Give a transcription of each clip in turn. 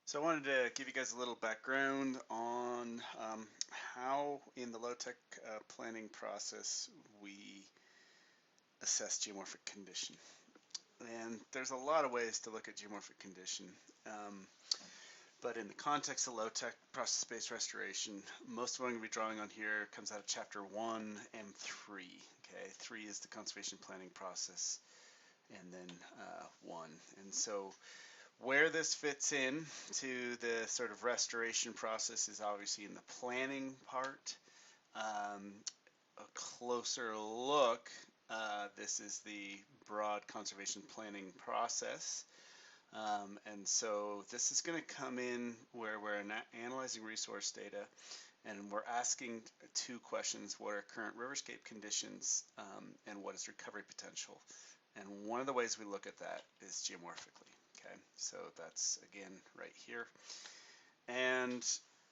So I wanted to give you guys a little background on how in the low-tech planning process we assess geomorphic condition. And there's a lot of ways to look at geomorphic condition. Um, but in the context of low-tech process-based restoration, most of what I'm going to be drawing on here comes out of chapter 1 and 3. Okay, 3 is the conservation planning process, and then 1. And so where this fits in to the sort of restoration process is obviously in the planning part. A closer look, this is the broad conservation planning process. And so this is going to come in where we're analyzing resource data and we're asking two questions: what are current riverscape conditions, and what is recovery potential? And one of the ways we look at that is geomorphically. Okay, so that's again right here. And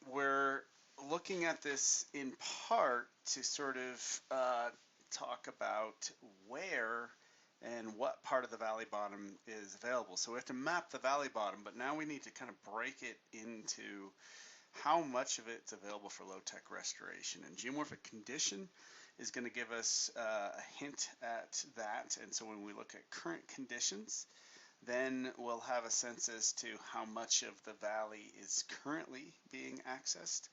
we're looking at this in part to sort of talk about where and what part of the valley bottom is available. So we have to map the valley bottom, but now we need to kind of break it into how much of it's available for low-tech restoration. And geomorphic condition is going to give us a hint at that. And so when we look at current conditions, then we'll have a sense as to how much of the valley is currently being accessed.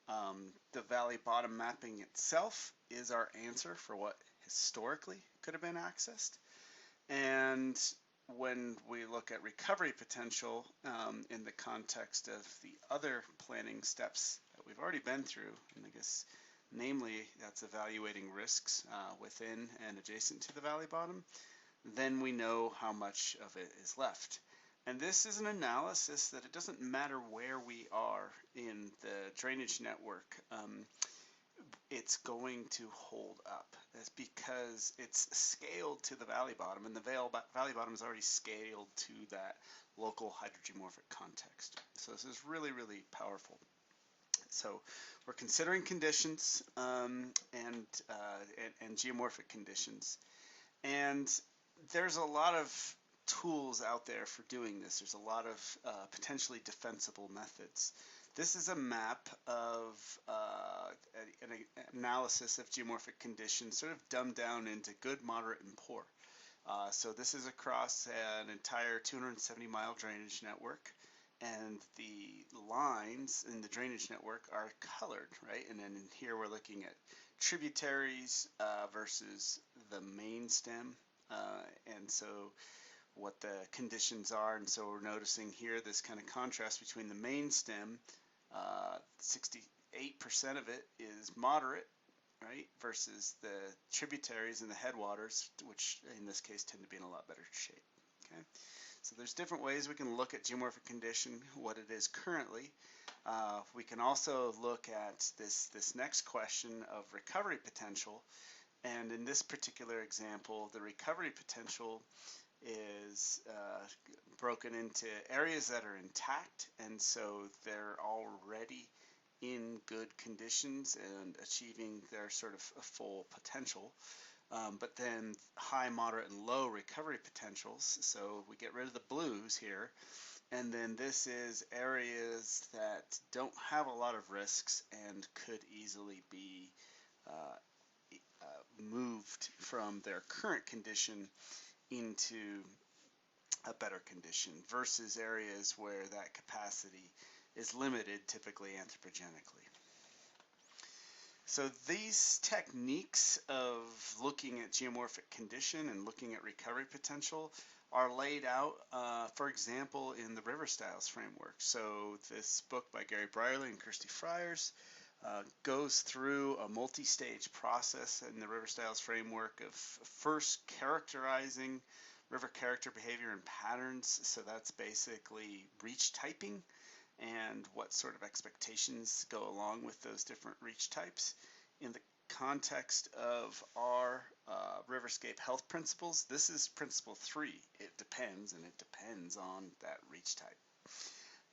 The valley bottom mapping itself is our answer for what historically could have been accessed. And when we look at recovery potential in the context of the other planning steps that we've already been through, and I guess namely that's evaluating risks within and adjacent to the valley bottom, then we know how much of it is left. And this is an analysis that it doesn't matter where we are in the drainage network, it's going to hold up. That's because it's scaled to the valley bottom, and the valley bottom is already scaled to that local hydrogeomorphic context. So this is really, really powerful. So we're considering conditions and geomorphic conditions. And there's a lot of tools out there for doing this. There's a lot of potentially defensible methods. This is a map of an analysis of geomorphic conditions, sort of dumbed down into good, moderate, and poor. So this is across an entire 270-mile drainage network, and the lines in the drainage network are colored, right? And then in here we're looking at tributaries versus the main stem, and so what the conditions are. And so we're noticing here this kind of contrast between the main stem, 68% of it is moderate, right, versus the tributaries and the headwaters, which in this case tend to be in a lot better shape. Okay, so there's different ways we can look at geomorphic condition, what it is currently. We can also look at this next question of recovery potential, and in this particular example, the recovery potential is broken into areas that are intact, and so they're already in good conditions and achieving their sort of full potential. But then high, moderate, and low recovery potentials, so we get rid of the blues here, and then this is areas that don't have a lot of risks and could easily be moved from their current condition into a better condition versus areas where that capacity is limited, typically anthropogenically. So these techniques of looking at geomorphic condition and looking at recovery potential are laid out, for example, in the River Styles framework. So this book by Gary Brierley and Kirsty Friars goes through a multi-stage process in the River Styles framework of first characterizing river character, behavior, and patterns. So that's basically reach typing and what sort of expectations go along with those different reach types. In the context of our riverscape health principles, this is principle 3. It depends, and it depends on that reach type.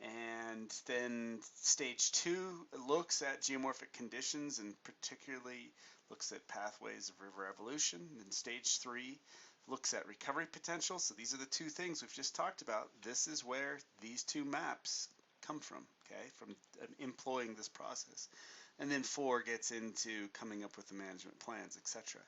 And then stage 2 looks at geomorphic conditions and particularly looks at pathways of river evolution. And stage 3 looks at recovery potential. So these are the two things we've just talked about. This is where these two maps come from, okay, from employing this process. And then 4 gets into coming up with the management plans, etc.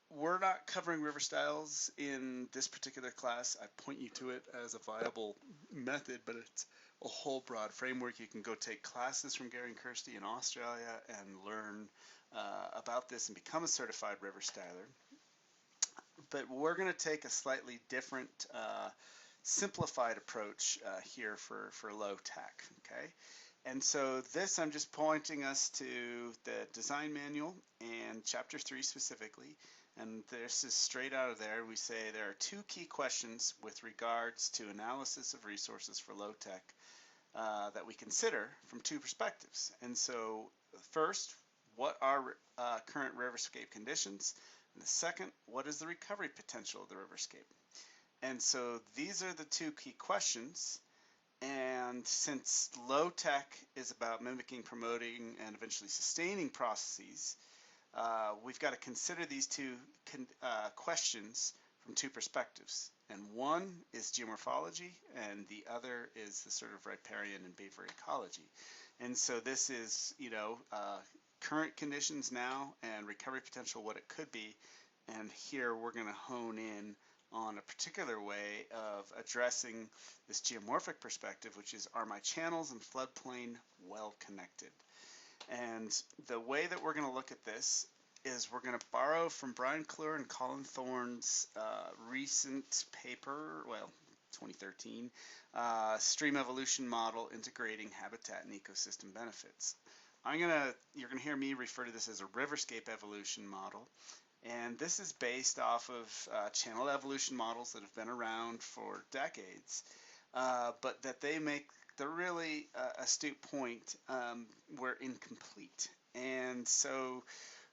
We're not covering river styles in this particular class. I point you to it as a viable method, but it's a whole broad framework. You can go take classes from Gary and Kirsty in Australia and learn about this and become a certified river styler. But we're going to take a slightly different, simplified approach here for low tech, okay? And so this, I'm just pointing us to the design manual and chapter 3 specifically. And this is straight out of there. We say there are 2 key questions with regards to analysis of resources for low tech that we consider from 2 perspectives. And so first, what are current riverscape conditions? And the second, what is the recovery potential of the riverscape? And so these are the 2 key questions. And since low tech is about mimicking, promoting, and eventually sustaining processes, we've got to consider these 2 questions from 2 perspectives. And one is geomorphology, and the other is the sort of riparian and beaver ecology. And so this is, current conditions now and recovery potential, what it could be. And here we're going to hone in on a particular way of addressing this geomorphic perspective, which is, are my channels and floodplain well connected? And the way that we're going to look at this is we're going to borrow from Brian Clure and Colin Thorne's recent paper, 2013, Stream Evolution Model Integrating Habitat and Ecosystem Benefits. You're going to hear me refer to this as a riverscape evolution model. And this is based off of channel evolution models that have been around for decades, but that they make the really astute point were incomplete. And so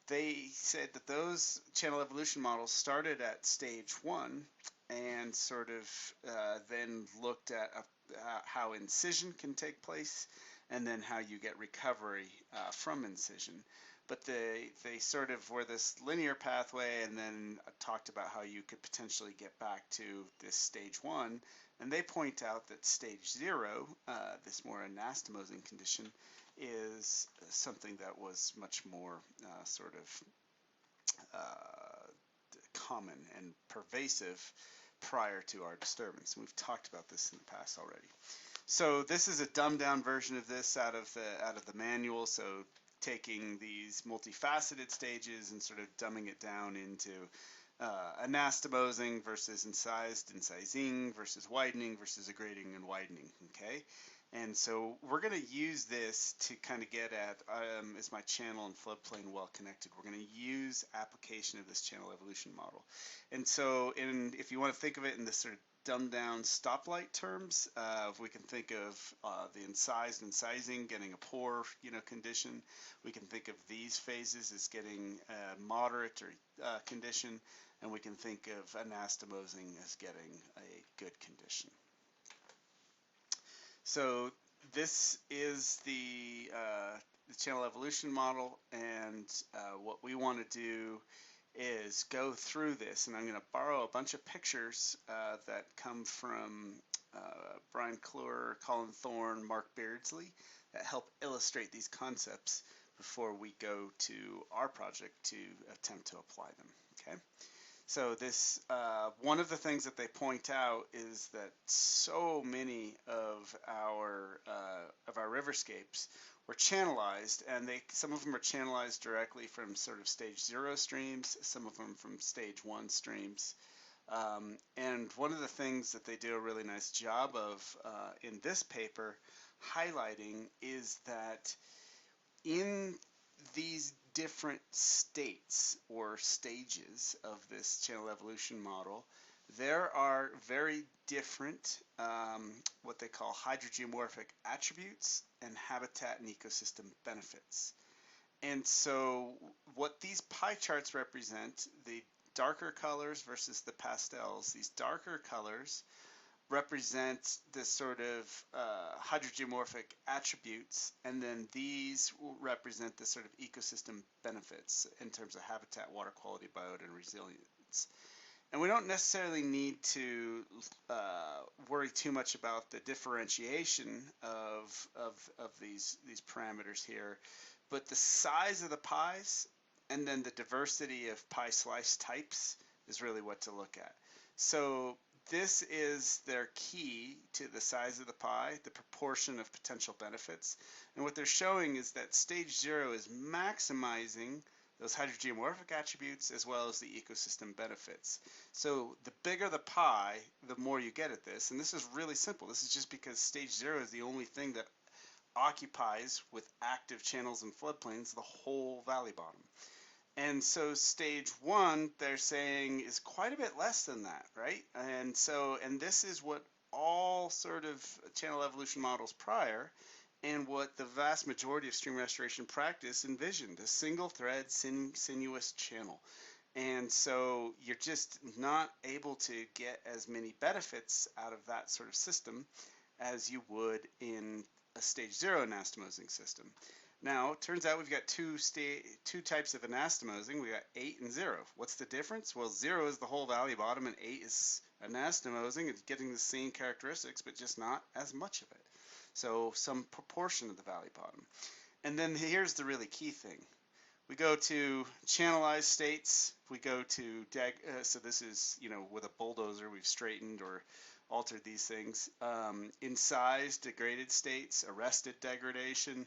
they said that those channel evolution models started at stage 1 and sort of then looked at how incision can take place and then how you get recovery from incision. But they sort of were this linear pathway and then talked about how you could potentially get back to this stage 1. And they point out that stage 0, this more anastomosing condition, is something that was much more sort of common and pervasive prior to our disturbance. And we've talked about this in the past already. So this is a dumbed down version of this out of the manual. So taking these multifaceted stages and sort of dumbing it down into anastomosing versus incised, incising versus widening versus aggrading and widening, okay? And so we're going to use this to kind of get at, is my channel and floodplain well connected? We're going to use application of this channel evolution model. And so if you want to think of it in this sort of dumbed down stoplight terms, if we can think of the incised incising getting a poor condition, we can think of these phases as getting a moderate or condition, and we can think of anastomosing as getting a good condition. So this is the channel evolution model, and what we want to do is go through this, and I'm going to borrow a bunch of pictures that come from Brian Clure, Colin Thorne, Mark Beardsley, that help illustrate these concepts before we go to our project to attempt to apply them. Okay. So this, one of the things that they point out is that so many of our riverscapes were channelized, and some of them are channelized directly from sort of stage 0 streams, some of them from stage 1 streams. And one of the things that they do a really nice job of in this paper highlighting is that in these different states or stages of this channel evolution model, there are very different what they call hydrogeomorphic attributes and habitat and ecosystem benefits. And so what these pie charts represent, the darker colors versus the pastels, these darker colors represent the sort of hydrogeomorphic attributes, and then these represent the sort of ecosystem benefits in terms of habitat, water quality, biota, and resilience. And we don't necessarily need to worry too much about the differentiation of these parameters here, but the size of the pies and then the diversity of pie slice types is really what to look at. So this is their key to the size of the pie, the proportion of potential benefits. And what they're showing is that stage 0 is maximizing those hydrogeomorphic attributes as well as the ecosystem benefits. So the bigger the pie, the more you get at this. And this is really simple. This is just because stage 0 is the only thing that occupies with active channels and floodplains the whole valley bottom. And so stage 1, they're saying, is quite a bit less than that, right? And this is what all sort of channel evolution models prior and what the vast majority of stream restoration practice envisioned, a single thread sinuous channel. And so you're just not able to get as many benefits out of that sort of system as you would in a stage 0 anastomosing system. Now, it turns out we've got two types of anastomosing. We got 8 and 0. What's the difference? Well, 0 is the whole valley bottom, and 8 is anastomosing. It's getting the same characteristics, but just not as much of it. So some proportion of the valley bottom. And then here's the really key thing. We go to channelized states. We go to, so this is, with a bulldozer, we've straightened or altered these things. In size, degraded states, arrested degradation,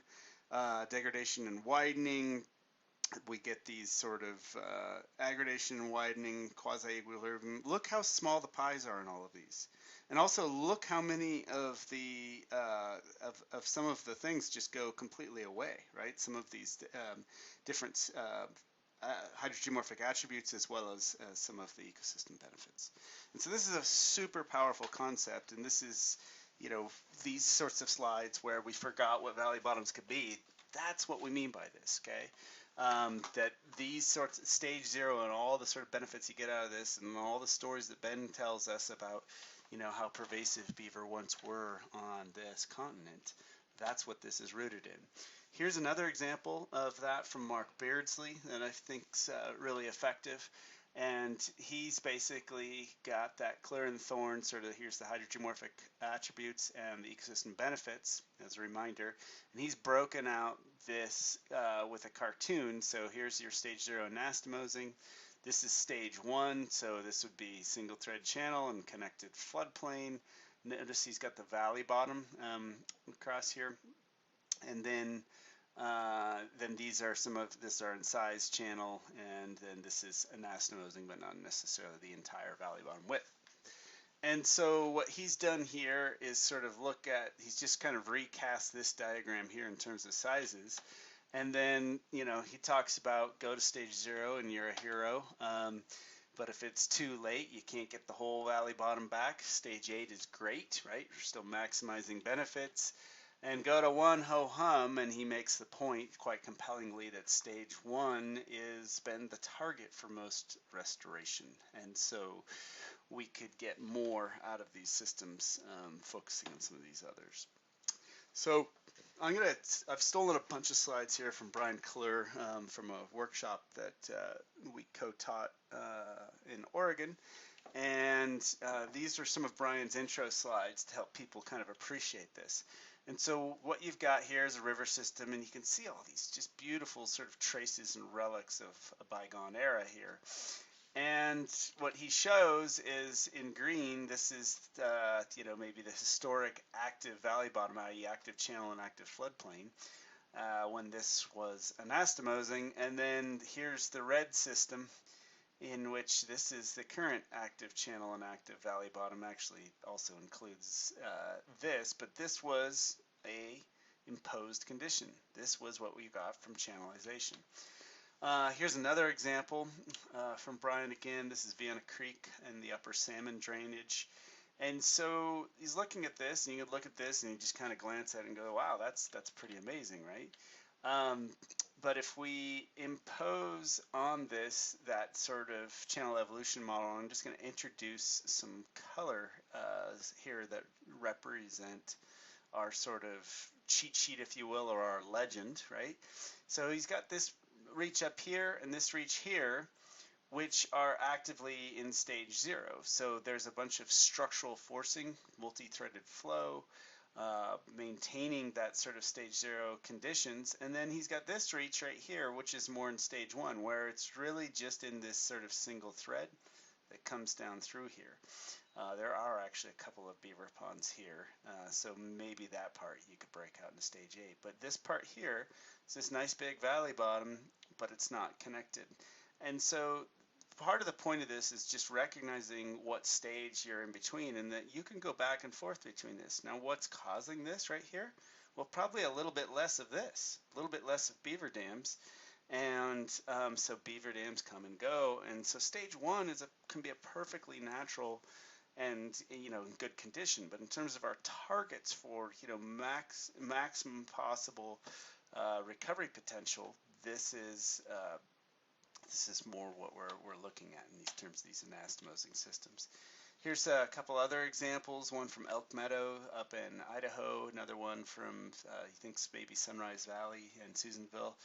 degradation and widening. We get these sort of aggradation and widening, quasi-equilibrium. Look how small the pies are in all of these. And also look how many of the of some of the things just go completely away, right? Some of these different hydrogeomorphic attributes as well as some of the ecosystem benefits. And so this is a super powerful concept, and this is, these sorts of slides where we forgot what valley bottoms could be. That's what we mean by this, okay? That these sorts of stage 0 and all the sort of benefits you get out of this and all the stories that Ben tells us about, how pervasive beaver once were on this continent, that's what this is rooted in. Here's another example of that from Mark Beardsley that I think's really effective. And he's basically got that clear and thorn sort of, here's the hydrogeomorphic attributes and the ecosystem benefits as a reminder. And he's broken out this with a cartoon. So here's your stage 0 anastomosing. This is stage 1, so this would be single thread channel and connected floodplain. Notice he's got the valley bottom across here. And then these are this are in size channel, and then this is anastomosing, but not necessarily the entire valley bottom width. And so what he's done here is sort of he's just kind of recast this diagram here in terms of sizes. And then, he talks about go to stage 0 and you're a hero. But if it's too late, you can't get the whole valley bottom back. Stage 8 is great, right? You're still maximizing benefits. And go to 1 ho hum, and he makes the point quite compellingly that stage 1 is been the target for most restoration. And so we could get more out of these systems focusing on some of these others. So I've stolen a bunch of slides here from Brian Kleur from a workshop that we co-taught in Oregon. And these are some of Brian's intro slides to help people kind of appreciate this. And so what you've got here is a river system, and you can see all these just beautiful sort of traces and relics of a bygone era here. And what he shows is in green, this is, maybe the historic active valley bottom, i.e. active channel and active floodplain, when this was anastomosing. And then here's the red system, in which this is the current active channel and active valley bottom. Actually also includes this, but this was a imposed condition. This was what we got from channelization. Here's another example from Brian again. This is Vienna Creek and the upper salmon drainage. And so he's looking at this, and you can look at this and you just kind of glance at it and go, wow, that's pretty amazing, right? But if we impose on this that sort of channel evolution model, I'm just going to introduce some color here that represent our sort of cheat sheet, if you will, or our legend, right? So he's got this reach up here and this reach here, which are actively in stage 0. So there's a bunch of structural forcing, multi-threaded flow, maintaining that sort of stage 0 conditions. And then he's got this reach right here, which is more in stage 1, where it's really just in this sort of single thread that comes down through here. There are actually a couple of beaver ponds here, so maybe that part you could break out into stage 8. But this part here is this nice big valley bottom, but it's not connected. And so part of the point of this is just recognizing what stage you're in between, and that you can go back and forth between this. Now, what's causing this right here? Well, probably a little bit less of this, a little bit less of beaver dams. And so beaver dams come and go. And so stage 1 can be a perfectly natural and in good condition. But in terms of our targets for maximum possible recovery potential, this is more what we're looking at in these terms of these anastomosing systems. Here's a couple other examples, one from Elk Meadow up in Idaho, another one from, he thinks maybe Sunrise Valley in Susanville.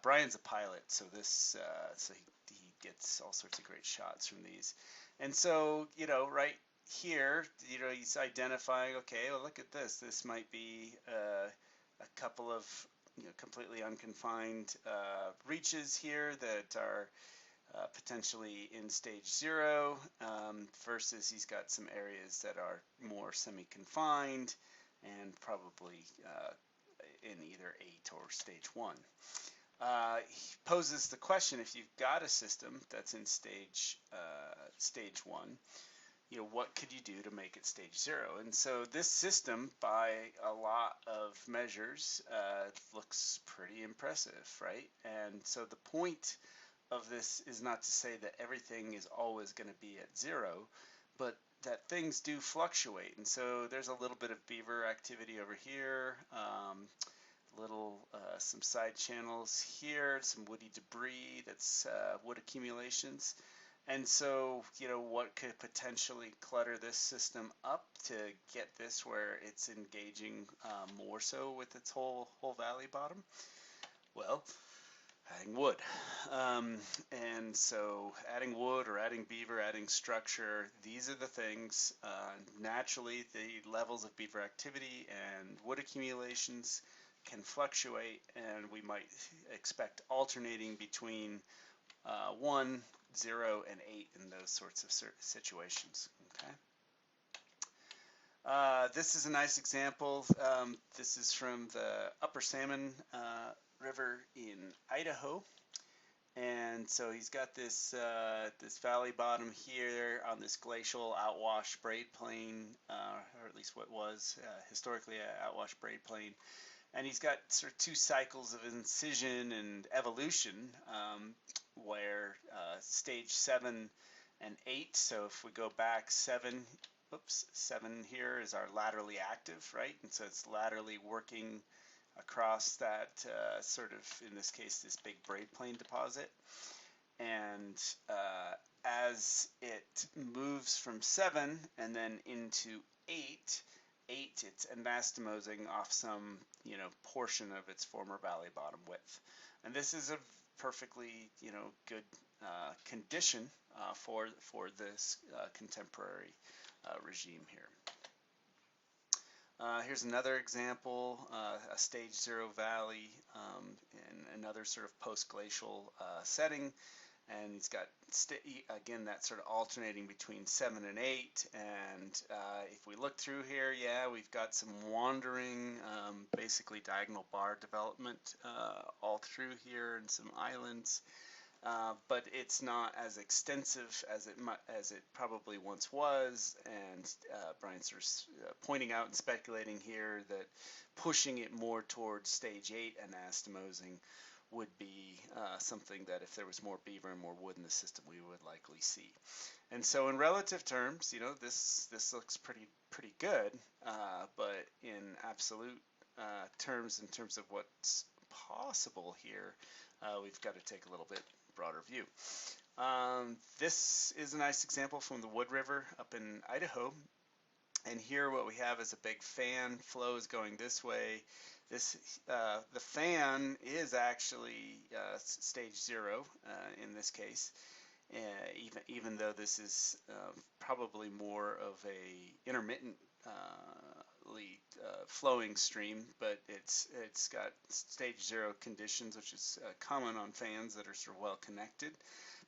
Brian's a pilot, so he gets all sorts of great shots from these. And so, right here, he's identifying, okay, well, look at this. This might be a couple of completely unconfined reaches here that are potentially in stage 0 versus he's got some areas that are more semi-confined and probably in either 8 or stage 1. He poses the question, if you've got a system that's in stage 1, what could you do to make it stage 0? And so this system, by a lot of measures, looks pretty impressive, right? And so the point of this is not to say that everything is always going to be at 0, but that things do fluctuate. And so there's a little bit of beaver activity over here, some side channels here, some woody debris, that's wood accumulations. And so, what could potentially clutter this system up to get this where it's engaging more so with its whole valley bottom? Well, adding wood. And so adding wood or adding beaver, adding structure, these are the things. Naturally, the levels of beaver activity and wood accumulations can fluctuate, and we might expect alternating between 1, 0, and 8 in those sorts of situations. Okay. This is a nice example. This is from the Upper Salmon River in Idaho, and so he's got this this valley bottom here on this glacial outwash braid plain, or at least what was historically an outwash braid plain. And he's got sort of 2 cycles of incision and evolution, where stage 7 and 8, so if we go back 7 here is our laterally active, right? And so it's laterally working across that sort of, in this case, this big braid plane deposit. And as it moves from 7 and then into 8, it's anastomosing off some portion of its former valley bottom width, and this is a perfectly good condition for this contemporary regime here. Here's another example, a stage 0 valley in another sort of post-glacial setting. And he's got, again, that sort of alternating between 7 and 8. And if we look through here, yeah, we've got some wandering, basically diagonal bar development all through here and some islands. But it's not as extensive as it probably once was. And Brian's sort of pointing out and speculating here that pushing it more towards stage 8 anastomosing would be something that if there was more beaver and more wood in the system, we would likely see. And so in relative terms, this looks pretty good, but in absolute terms, in terms of what's possible here, we've got to take a little bit broader view. This is a nice example from the Wood River up in Idaho. And here what we have is a big fan, flow is going this way. The fan is actually stage 0 in this case, even though this is probably more of a intermittent flowing stream, but it's got stage 0 conditions, which is common on fans that are sort of well connected.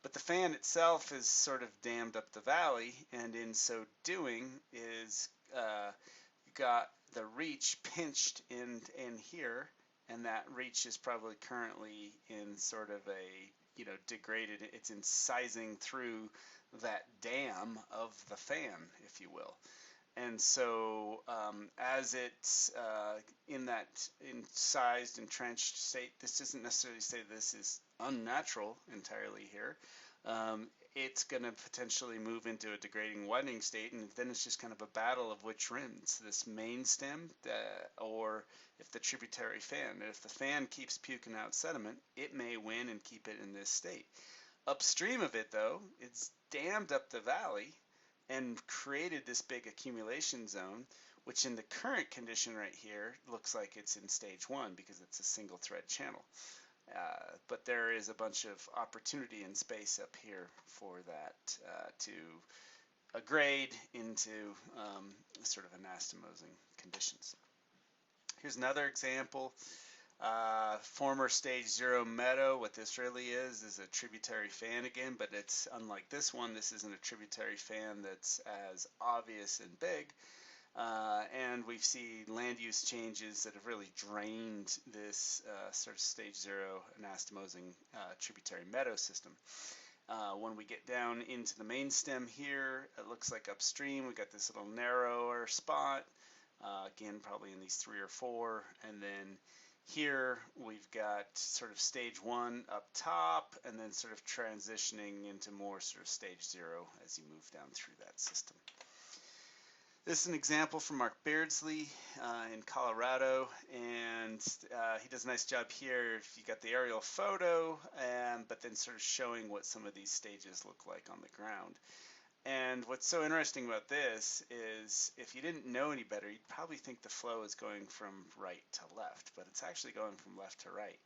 But the fan itself is sort of dammed up the valley, and in so doing is got the reach pinched in here, and that reach is probably currently in sort of a degraded, it's incising through that dam of the fan, if you will. And so as it's in that incised, entrenched state, this doesn't necessarily say this is unnatural entirely here. It's going to potentially move into a degrading widening state, and then it's just kind of a battle of which wins, this main stem or if the tributary fan. And if the fan keeps puking out sediment, it may win and keep it in this state. Upstream of it, though, it's dammed up the valley and created this big accumulation zone, which in the current condition right here looks like it's in stage 1 because it's a single thread channel. But there is a bunch of opportunity and space up here for that to grade into sort of anastomosing conditions. Here's another example. Former stage 0 meadow. What this really is a tributary fan again, but it's unlike this one. This isn't a tributary fan that's as obvious and big. And we see land use changes that have really drained this sort of stage 0 anastomosing tributary meadow system. When we get down into the main stem here, it looks like upstream we got this little narrower spot, again probably in these 3 or 4, and then here we've got sort of stage 1 up top, and then sort of transitioning into more sort of stage 0 as you move down through that system. This is an example from Mark Beardsley in Colorado, and he does a nice job here. If you got the aerial photo, but then sort of showing what some of these stages look like on the ground. And what's so interesting about this is if you didn't know any better, you'd probably think the flow is going from right to left, but it's actually going from left to right.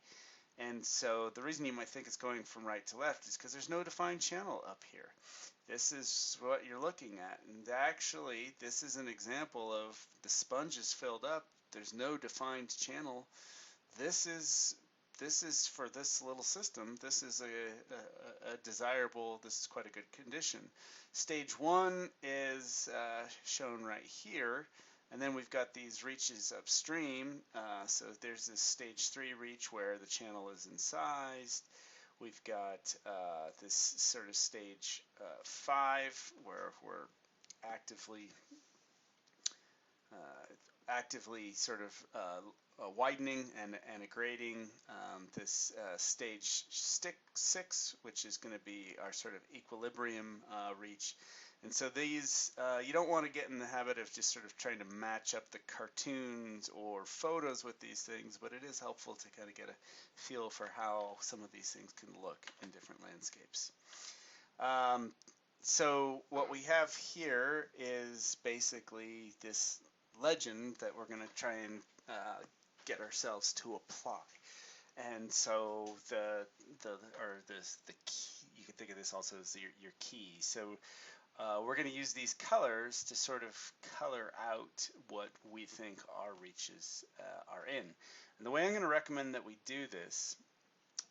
And so the reason you might think it's going from right to left is because there's no defined channel up here. This is what you're looking at, and actually this is an example of the sponge is filled up. There's no defined channel. This is for this little system, this is a desirable, this is quite a good condition. Stage 1 is shown right here, and then we've got these reaches upstream. So there's this stage 3 reach where the channel is incised. We've got this sort of stage 5 where we're actively sort of widening and grading. This stage 6, which is going to be our sort of equilibrium reach. And so these, you don't want to get in the habit of just sort of trying to match up the cartoons or photos with these things, but it is helpful to kind of get a feel for how some of these things can look in different landscapes. So what we have here is basically this legend that we're going to try and get ourselves to apply. And so the key, you can think of this also as your key. So we're going to use these colors to sort of color out what we think our reaches are in. And the way I'm going to recommend that we do this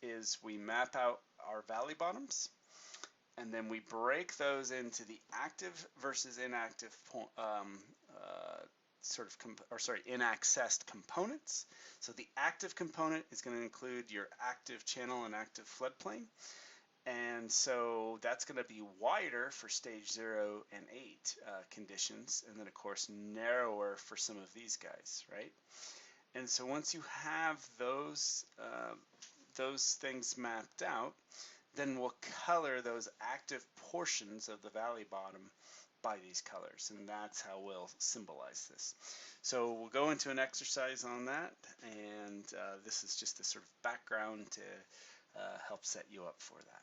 is we map out our valley bottoms, and then we break those into the active versus inactive inaccessed components. So the active component is going to include your active channel and active floodplain. And so that's going to be wider for stage 0 and 8 conditions, and then of course narrower for some of these guys, right? And so once you have those things mapped out, then we'll color those active portions of the valley bottom by these colors, and that's how we'll symbolize this. So we'll go into an exercise on that, and this is just a sort of background to help set you up for that.